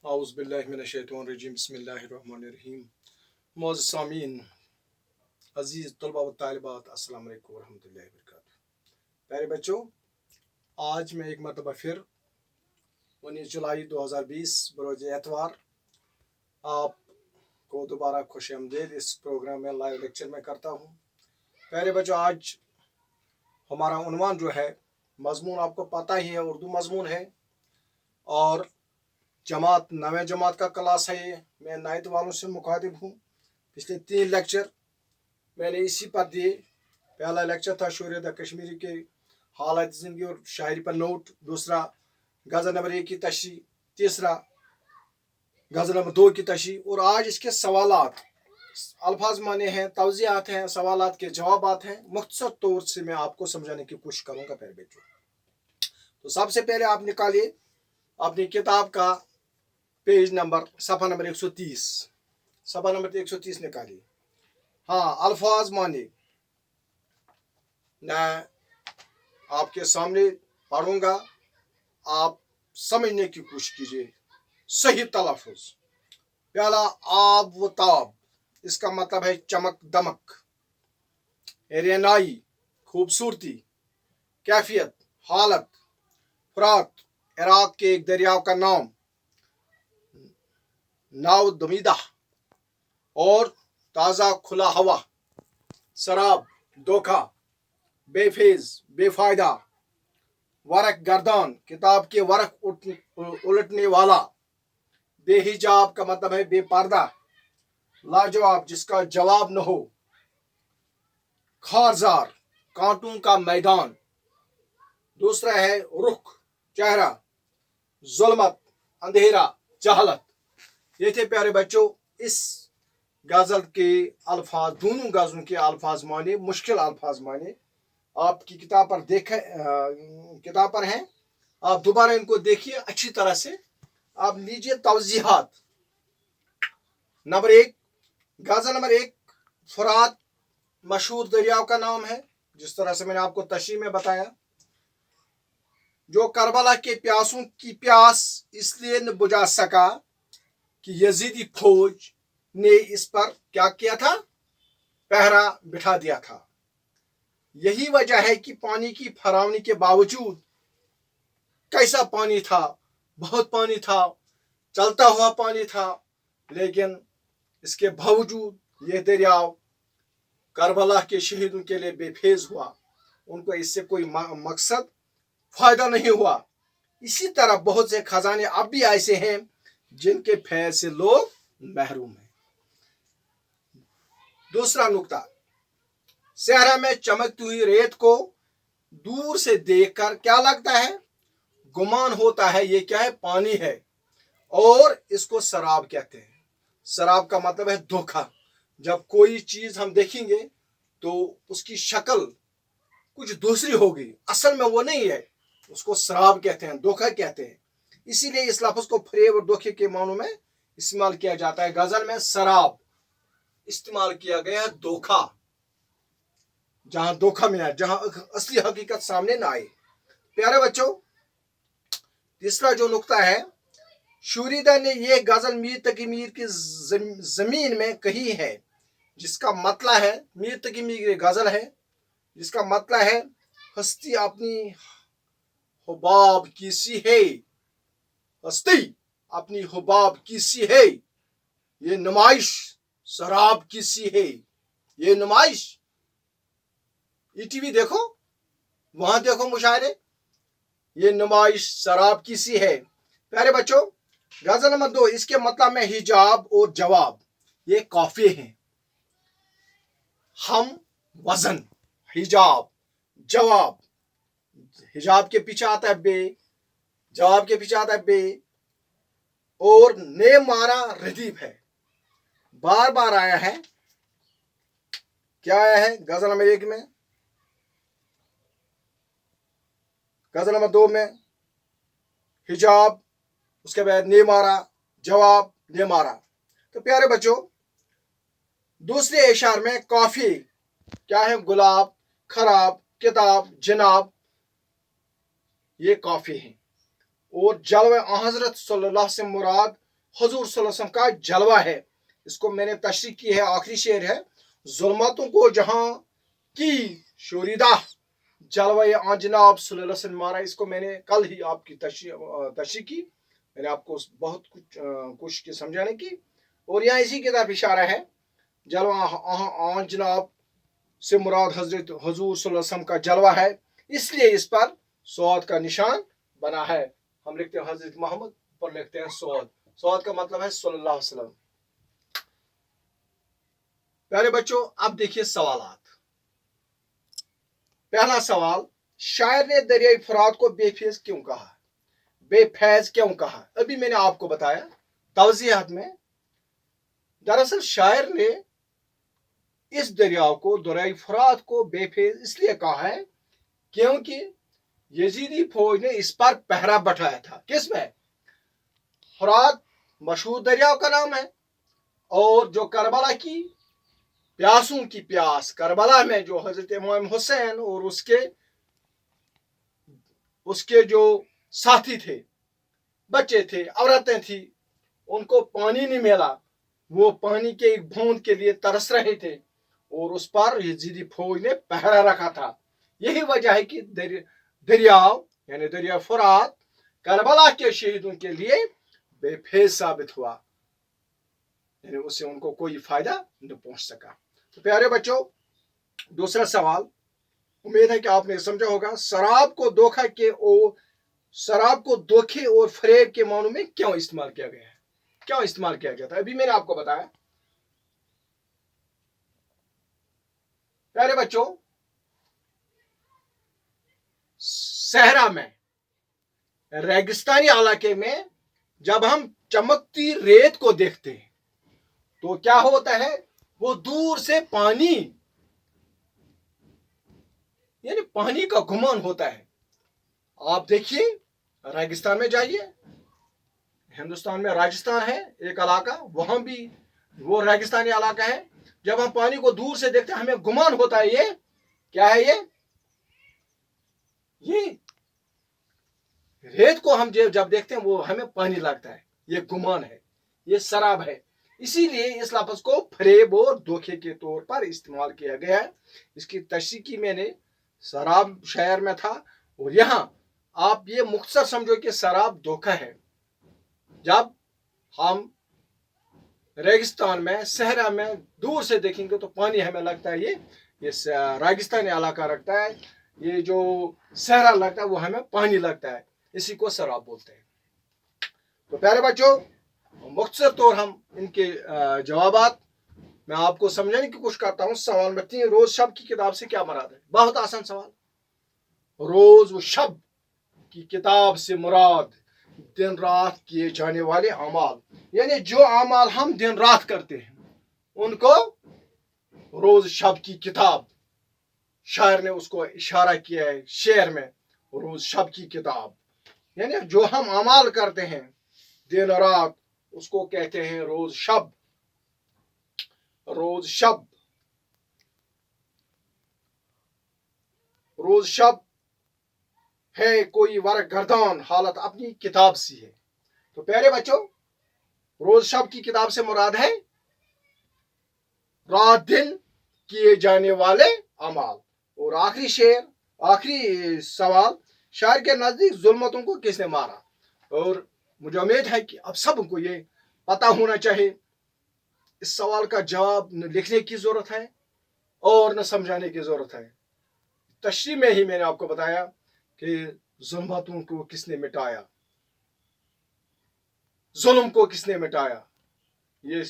आउज़ुबिल्लाहिमिनश्शैतानिर्रजीम बिस्मिल्लाहिर्रहमानिर्रहीम। मुअज़्ज़िज़ सामीन, अज़ीज़ तलबा व तालिबात, अस्सलाम वालेकुम व रहमतुल्लाहि व बरकातुहू। प्यारे बच्चों, आज मैं एक मरतबा फिर 19 जुलाई 2020 बरोज़ एतवार आपको दोबारा खुश आमदीद इस प्रोग्राम में लाइव लेक्चर में करता हूँ। प्यारे बच्चों, आज हमारा उन्वान जो है, मज़मून आपको पता ही है, उर्दू मज़मून है और जमात 9वीं जमात का क्लास है। ये मैं 9th वालों से मुखातिब हूँ। पिछले 3 लेक्चर मैंने इसी पर दिए। पहला लेक्चर था शोरियत कश्मीरी के हालात ज़िंदगी और शायरी पर नोट, दूसरा गज़ल नंबर 1 की तशरीह, तीसरा गज़ल नंबर 2 की तशरीह और आज इसके सवालात, अल्फाज माने हैं, तवज़ीहात हैं, सवालात के जवाबात हैं। मुख्तसर तौर से मैं आपको समझाने की कोशिश करूँगा प्यारे बच्चों। तो सबसे पहले आप निकालिए अपनी किताब का पेज नंबर सफ़ा नंबर 130, सफ़ा नंबर 130 निकालिए। हाँ, अल्फाज माने मैं आपके सामने पढ़ूंगा, आप समझने की कोशिश कीजिए। सही तलफ़ुज़। पहला आब व ताब, इसका मतलब है चमक दमक, रेनाई खूबसूरती, कैफियत हालत, फरात इराक के एक दरियाव का नाम, नाव दमीदा और ताज़ा खुला हवा, शराब धोखा, बेफेज बेफायदा, वरक गर्दान किताब के वरक उलटने वाला, बेहिजाब का मतलब है बेपर्दा, लाजवाब जिसका जवाब न हो, खारजार कांटों का मैदान, दूसरा है रुख चेहरा, जुल्मत अंधेरा जहलत। ये थे प्यारे बच्चों इस गज़ल के अल्फाज, दोनों गज़लों के अल्फाज माने, मुश्किल अल्फाज माने आपकी किताब पर किताब पर हैं। आप दोबारा इनको देखिए अच्छी तरह से। आप लीजिए तवज़ीहात। नंबर 1, गज़ल नंबर 1, फुरात मशहूर दरियाव का नाम है, जिस तरह से मैंने आपको तशरीह में बताया। जो करबला के प्यासों की प्यास इसलिए न बुझा सका कि यजीदी फौज ने इस पर क्या किया था, पहरा बिठा दिया था। यही वजह है कि पानी की फरावनी के बावजूद, कैसा पानी था, बहुत पानी था, चलता हुआ पानी था, लेकिन इसके बावजूद ये दरियाव करबला के शहीदों के लिए बेफेज हुआ। उनको इससे कोई मकसद फायदा नहीं हुआ। इसी तरह बहुत से खजाने अब भी ऐसे हैं जिनके फैज से लोग महरूम हैं। दूसरा नुक्ता, सहरा में चमकती हुई रेत को दूर से देखकर क्या लगता है, गुमान होता है ये क्या है, पानी है और इसको शराब कहते हैं। शराब का मतलब है धोखा। जब कोई चीज हम देखेंगे तो उसकी शक्ल कुछ दूसरी होगी, असल में वो नहीं है, उसको शराब कहते हैं, धोखा कहते हैं। इसीलिए इस लफ्ज को फरेब और धोखे के मानों में इस्तेमाल किया जाता है। गजल में शराब इस्तेमाल किया गया है, धोखा, जहां धोखा मिला, जहां असली हकीकत सामने ना आए। प्यारे बच्चों, तीसरा जो नुक्ता है, शूरीदा ने यह गजल मीर तकी मीर की जमीन में कही है, जिसका मतलब है, मीर तकी मीर गजल है जिसका मतलब है हस्ती अपनी हुबाब की सी है, हस्ती अपनी हुबाब की सी है, ये नुमाइश शराब की सी है। ये नुमाइश ईटीवी देखो, वहां देखो मुशायरे, ये नुमाइश शराब की सी है। प्यारे बच्चों, गजल नंबर 2, इसके मतलब में हिजाब और जवाब, ये काफी हैं। हम वजन, हिजाब, जवाब, हिजाब के पीछे आता है बे, जवाब के पीछे आता है बे, और ने मारा रदीफ है, बार बार आया है। क्या आया है गजल नंबर 1 में, गजल नंबर 2 में हिजाब, उसके बाद ने मारा, जवाब, ने मारा। तो प्यारे बच्चों, दूसरे इशार में काफी क्या है, गुलाब, खराब, किताब, जनाब, ये काफी हैं। और जलवे हजरत सल्लल्लाहु से मुराद हुजूर सल्लल्लाहु अलैहि वसल्लम का जलवा है। इसको मैंने तशरीह की है, आखिरी शेर है। जुल्मतों को जहां की शोरीदा जलवा आन जनाब सल्लल्लाहु अलैहि वसल्लम मारा। इसको मैंने कल ही आपकी तशरीह की, मैंने आपको बहुत कुछ कोशिश की समझाने की। और यहाँ इसी की तरफ इशारा है, जलवा आन जनाब से मुराद हजरत हुजूर सल्लल्लाहु अलैहि वसल्लम का जलवा है, इसलिए इस पर सौद का निशान बना है। हम लिखते हैं हजरत मोहम्मद पर लिखते हैं सौद। सौद का मतलब है सल्लल्लाहु अलैहि वसल्लम। प्यारे बच्चों, अब देखिए सवालात। पहला सवाल, शायर ने दरियाई फुरात को बेफैज क्यों कहा? बेफैज क्यों कहा? अभी मैंने आपको बताया तवज़ीहात में। दरअसल शायर ने इस दरिया को, दरियाई फुरात को बेफैज इसलिए कहा है क्योंकि यजीदी फौज ने इस पर पहरा बैठाया था। किसमें? फुरात मशहूर दरिया का नाम है, और जो करबला की प्यासों की प्यास, करबला में जो हजरत इमाम हुसैन और उसके जो साथी थे, बच्चे थे, औरतें थी, उनको पानी नहीं मिला, वो पानी के एक बूंद के लिए तरस रहे थे, और उस पर यजीदी फौज ने पहरा रखा था। यही वजह है कि दरियाव यानी दरिया फुरात करबला के शहीदों के लिए बेफैज साबित हुआ, यानी उससे उनको कोई फायदा न पहुंच सका। तो प्यारे बच्चों, दूसरा सवाल, उम्मीद है कि आपने समझा होगा। शराब को धोखे और फरेब के मानों में क्यों इस्तेमाल किया गया है? क्यों इस्तेमाल किया गया था? अभी मैंने आपको बताया। प्यारे बच्चों, सहरा में, रेगिस्तानी इलाके में जब हम चमकती रेत को देखते हैं तो क्या होता है? वो दूर से पानी, यानी पानी का गुमान होता है। आप देखिए, रेगिस्तान में जाइए, हिंदुस्तान में राजस्थान है एक इलाका, वहां भी वो रेगिस्तानी इलाका है। जब हम पानी को दूर से देखते हैं हमें गुमान होता है, ये क्या है? ये रेत को हम जब देखते हैं वो हमें पानी लगता है, ये गुमान है, ये शराब है। इसीलिए इस लफ्ज को फरेब और धोखे के तौर पर इस्तेमाल किया गया है। इसकी तशरीह की मैंने शराब शहर में था, और यहां आप ये मुख्तसर समझो कि शराब धोखा है। जब हम रेगिस्तान में, सहरा में दूर से देखेंगे तो पानी हमें लगता है ये रेगिस्तानी इलाका रखता है, ये जो सहरा लगता है वो हमें पानी लगता है, इसी को शराब बोलते हैं। तो प्यारे बच्चों, मुख्तसर तौर हम इनके जवाबात मैं आपको समझाने की कोशिश करता हूँ। सवाल में 3, रोज शब की किताब से क्या मुराद है? बहुत आसान सवाल। रोज व शब की किताब से मुराद दिन रात किए जाने वाले अमाल, यानी जो अमाल हम दिन रात करते हैं उनको रोज शब की किताब, शायर ने उसको इशारा किया है शेर में, रोज शब की किताब, यानी जो हम अमाल करते हैं दिन रात उसको कहते हैं रोज शब। रोज शब, रोज शब है कोई वर्क गर्दान हालत अपनी किताब सी है। तो प्यारे बच्चों, रोज शब की किताब से मुराद है रात दिन किए जाने वाले अमाल। और आखिरी शेर, आखिरी सवाल, शायर के नजदीक जुल्मतों को किसने मारा? और मुझे उम्मीद है कि अब सबको ये पता होना चाहिए। इस सवाल का जवाब न लिखने की जरूरत है और न समझाने की जरूरत है। तशरीह में ही मैंने आपको बताया कि जुल्मतों को किसने मिटाया, जुल्म को किसने मिटाया। ये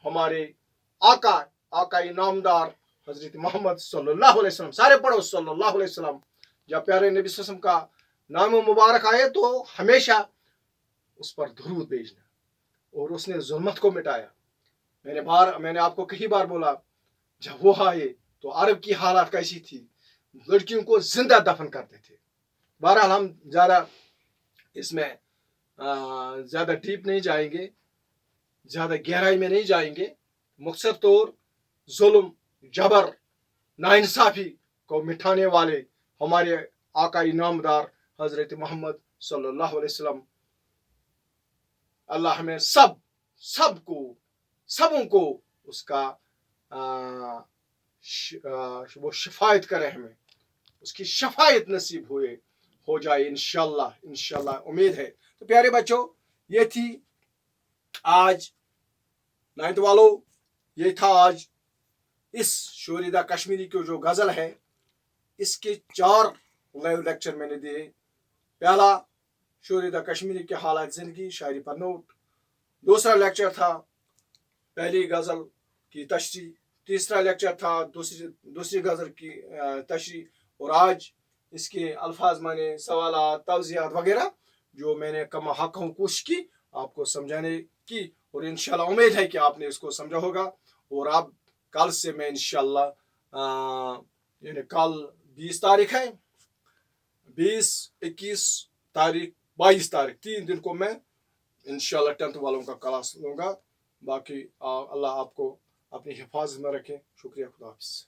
हमारे आका नामदार हजरत मोहम्मद सल्लल्लाहु अलैहि वसल्लम, सारे पढ़ो सल्लल्लाहु अलैहि वसल्लम। जब प्यारे नबी सल्लल्लाहु अलैहि वसल्लम का नाम मुबारक आए तो हमेशा उस पर दुरूद भेजना, और उसने जुल्मत को मिटाया। मैंने आपको कई बार बोला, जब वो आए तो अरब की हालत कैसी थी, लड़कियों को जिंदा दफन करते थे। बहरहाल हम ज्यादा इसमें ज्यादा डीप नहीं जाएंगे, ज्यादा गहराई में नहीं जाएंगे। मुख्तसर तौर जुल्म, जबर, नाइंसाफी को मिटाने वाले हमारे आका नामदार हजरत मोहम्मद सल्लल्लाहु अलैहि वसल्लम, अल्लाह हमें सब सबों को उसका वो शफायत करे, हमें उसकी शफायत नसीब हो जाए इंशाल्लाह उम्मीद है। तो प्यारे बच्चों, ये थी आज 9th वालों, ये था आज इस शोरीदा कश्मीरी की जो गज़ल है, इसके 4 लाइव लेक्चर मैंने दिए। पहला शोरीदा कश्मीरी के हालात ज़िंदगी, शायरी पर नोट। दूसरा लेक्चर था पहली गज़ल की तशरीह। तीसरा लेक्चर था दूसरी गज़ल की तशरीह। और आज इसके अल्फाज माने, सवालात, तवज़ियात वगैरह जो मैंने कम हक कोशिश की आपको समझाने की, और इंशाल्लाह उम्मीद है कि आपने इसको समझा होगा। और अब कल से मैं इंशाल्लाह यानी कल 20 तारीख है, 20, 21 तारीख, 22 तारीख, 3 दिन को मैं इंशाल्लाह 10th वालों का क्लास लूँगा। बाकी अल्लाह आपको अपनी हिफाजत में रखे। शुक्रिया, खुदा हाफिज़।